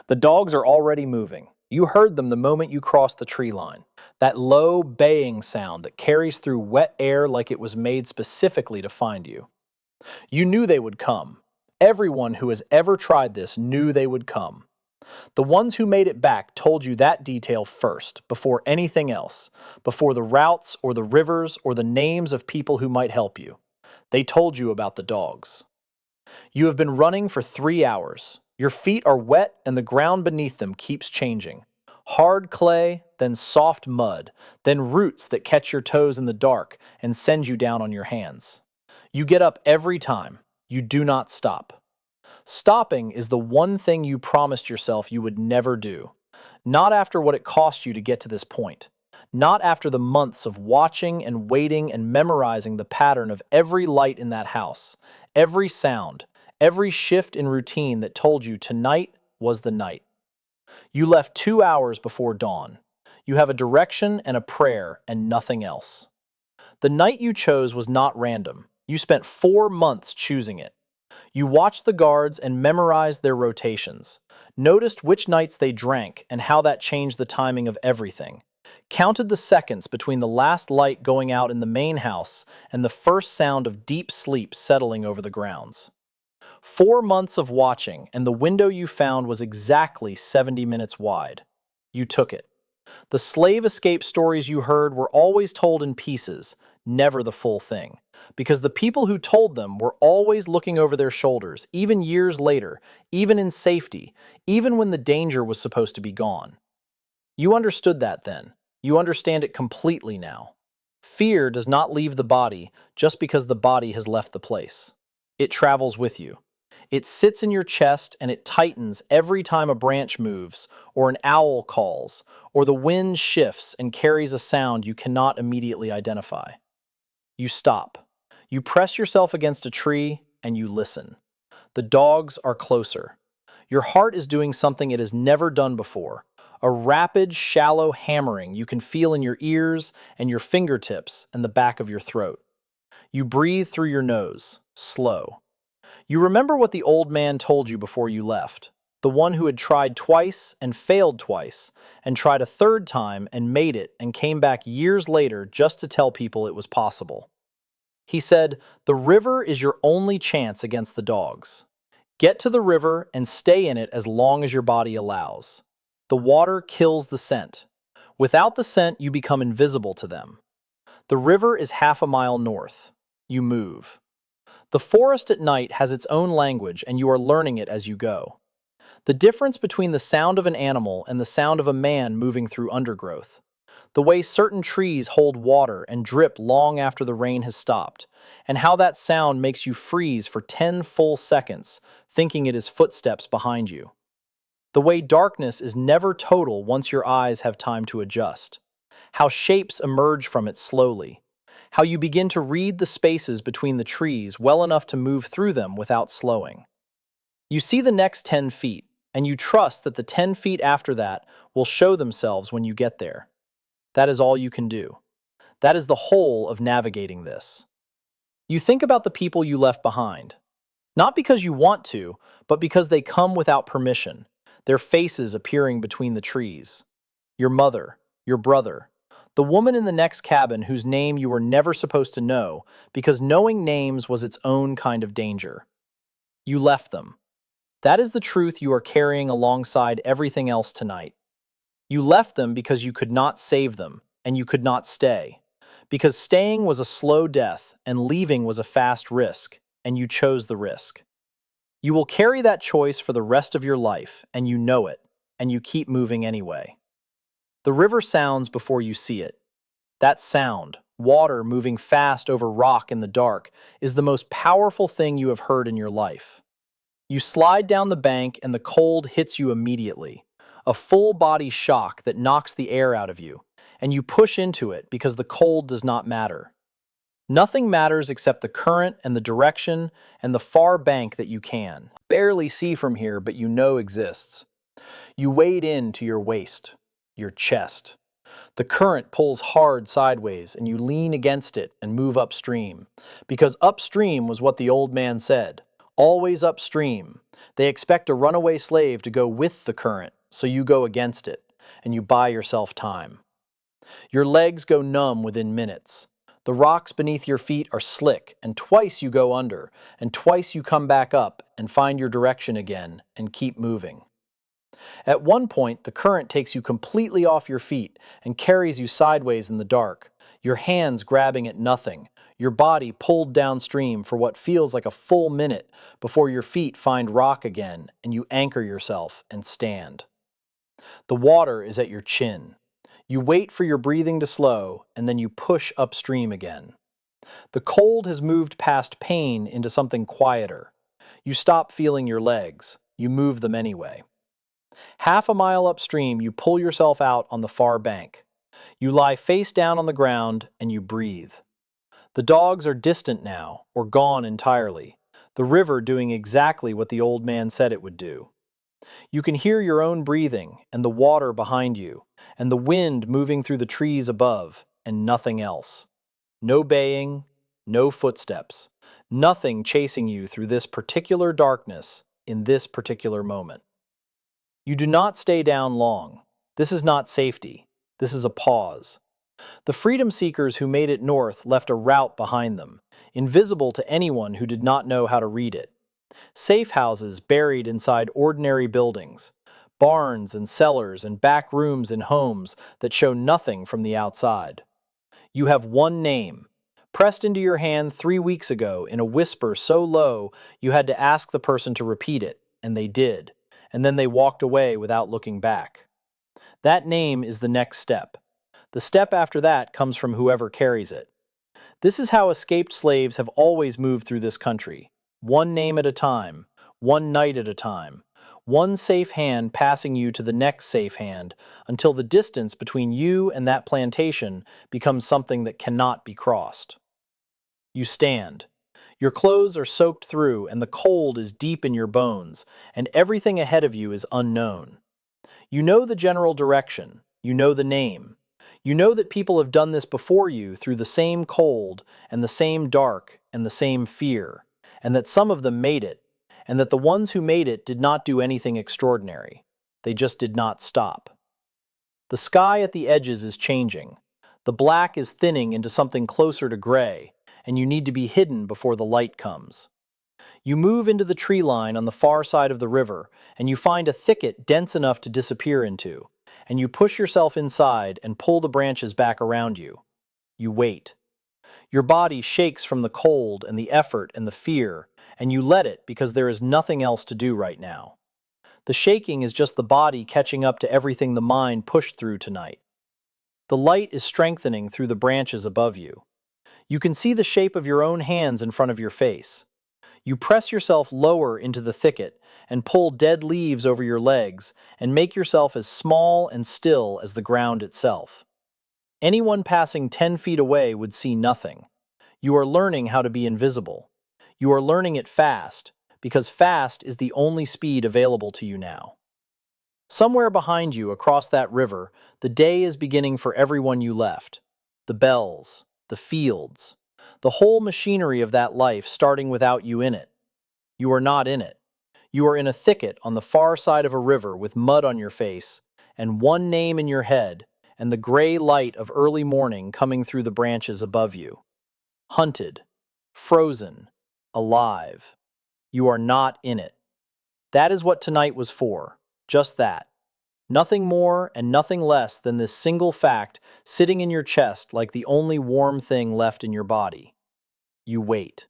The dogs are already moving. You heard them the moment you crossed the tree line. That low baying sound that carries through wet air like it was made specifically to find you. You knew they would come. Everyone who has ever tried this knew they would come. The ones who made it back told you that detail first, before anything else, before the routes or the rivers or the names of people who might help you. They told you about the dogs. You have been running for 3 hours. Your feet are wet and the ground beneath them keeps changing. Hard clay, then soft mud, then roots that catch your toes in the dark and send you down on your hands. You get up every time. You do not stop. Stopping is the one thing you promised yourself you would never do. Not after what it cost you to get to this point. Not after the months of watching and waiting and memorizing the pattern of every light in that house, every sound, every shift in routine that told you tonight was the night. You left 2 hours before dawn. You have a direction and a prayer and nothing else. The night you chose was not random. You spent 4 months choosing it. You watched the guards and memorized their rotations, noticed which nights they drank and how that changed the timing of everything, counted the seconds between the last light going out in the main house and the first sound of deep sleep settling over the grounds. 4 months of watching, and the window you found was exactly 70 minutes wide. You took it. The slave escape stories you heard were always told in pieces, never the full thing, because the people who told them were always looking over their shoulders, even years later, even in safety, even when the danger was supposed to be gone. You understood that then. You understand it completely now. Fear does not leave the body just because the body has left the place. It travels with you. It sits in your chest and it tightens every time a branch moves, or an owl calls, or the wind shifts and carries a sound you cannot immediately identify. You stop. You press yourself against a tree and you listen. The dogs are closer. Your heart is doing something it has never done before. A rapid, shallow hammering you can feel in your ears and your fingertips and the back of your throat. You breathe through your nose, slow. You remember what the old man told you before you left. The one who had tried twice and failed twice, and tried a third time and made it and came back years later just to tell people it was possible. He said, "The river is your only chance against the dogs. Get to the river and stay in it as long as your body allows. The water kills the scent. Without the scent, you become invisible to them. The river is half a mile north. You move. The forest at night has its own language and you are learning it as you go. The difference between the sound of an animal and the sound of a man moving through undergrowth. The way certain trees hold water and drip long after the rain has stopped, and how that sound makes you freeze for 10 full seconds, thinking it is footsteps behind you. The way darkness is never total once your eyes have time to adjust. How shapes emerge from it slowly. How you begin to read the spaces between the trees well enough to move through them without slowing. You see the next 10 feet, and you trust that the 10 feet after that will show themselves when you get there. That is all you can do. That is the whole of navigating this. You think about the people you left behind. Not because you want to, but because they come without permission, their faces appearing between the trees. Your mother, your brother, the woman in the next cabin whose name you were never supposed to know because knowing names was its own kind of danger. You left them. That is the truth you are carrying alongside everything else tonight. You left them because you could not save them, and you could not stay. Because staying was a slow death, and leaving was a fast risk, and you chose the risk. You will carry that choice for the rest of your life, and you know it, and you keep moving anyway. The river sounds before you see it. That sound, water moving fast over rock in the dark, is the most powerful thing you have heard in your life. You slide down the bank and the cold hits you immediately, a full-body shock that knocks the air out of you, and you push into it because the cold does not matter. Nothing matters except the current and the direction and the far bank that you can barely see from here but you know exists. You wade in to your waist, your chest. The current pulls hard sideways and you lean against it and move upstream, because upstream was what the old man said. Always upstream. They expect a runaway slave to go with the current, so you go against it, and you buy yourself time. Your legs go numb within minutes. The rocks beneath your feet are slick, and twice you go under, and twice you come back up and find your direction again and keep moving. At one point, the current takes you completely off your feet and carries you sideways in the dark, your hands grabbing at nothing, your body pulled downstream for what feels like a full minute before your feet find rock again and you anchor yourself and stand. The water is at your chin. You wait for your breathing to slow, and then you push upstream again. The cold has moved past pain into something quieter. You stop feeling your legs. You move them anyway. Half a mile upstream, you pull yourself out on the far bank. You lie face down on the ground, and you breathe. The dogs are distant now, or gone entirely, the river doing exactly what the old man said it would do. You can hear your own breathing, and the water behind you, and the wind moving through the trees above, and nothing else. No baying, no footsteps, nothing chasing you through this particular darkness in this particular moment. You do not stay down long. This is not safety. This is a pause. The freedom seekers who made it north left a route behind them, invisible to anyone who did not know how to read it. Safe houses buried inside ordinary buildings, barns and cellars and back rooms in homes that show nothing from the outside. You have one name, pressed into your hand 3 weeks ago in a whisper so low you had to ask the person to repeat it, and they did, and then they walked away without looking back. That name is the next step. The step after that comes from whoever carries it. This is how escaped slaves have always moved through this country, one name at a time, one night at a time, one safe hand passing you to the next safe hand until the distance between you and that plantation becomes something that cannot be crossed. You stand. Your clothes are soaked through and the cold is deep in your bones, and everything ahead of you is unknown. You know the general direction, you know the name. You know that people have done this before you through the same cold and the same dark and the same fear, and that some of them made it, and that the ones who made it did not do anything extraordinary. They just did not stop. The sky at the edges is changing. The black is thinning into something closer to gray, and you need to be hidden before the light comes. You move into the tree line on the far side of the river, and you find a thicket dense enough to disappear into, and you push yourself inside and pull the branches back around you. You wait. Your body shakes from the cold and the effort and the fear, and you let it because there is nothing else to do right now. The shaking is just the body catching up to everything the mind pushed through tonight. The light is strengthening through the branches above you. You can see the shape of your own hands in front of your face. You press yourself lower into the thicket and pull dead leaves over your legs and make yourself as small and still as the ground itself. Anyone passing 10 feet away would see nothing. You are learning how to be invisible. You are learning it fast, because fast is the only speed available to you now. Somewhere behind you across that river, the day is beginning for everyone you left. The bells, the fields, the whole machinery of that life starting without you in it. You are not in it. You are in a thicket on the far side of a river with mud on your face and one name in your head and the gray light of early morning coming through the branches above you. Hunted, frozen, alive. You are not in it. That is what tonight was for. Just that. Nothing more and nothing less than this single fact sitting in your chest like the only warm thing left in your body. You wait.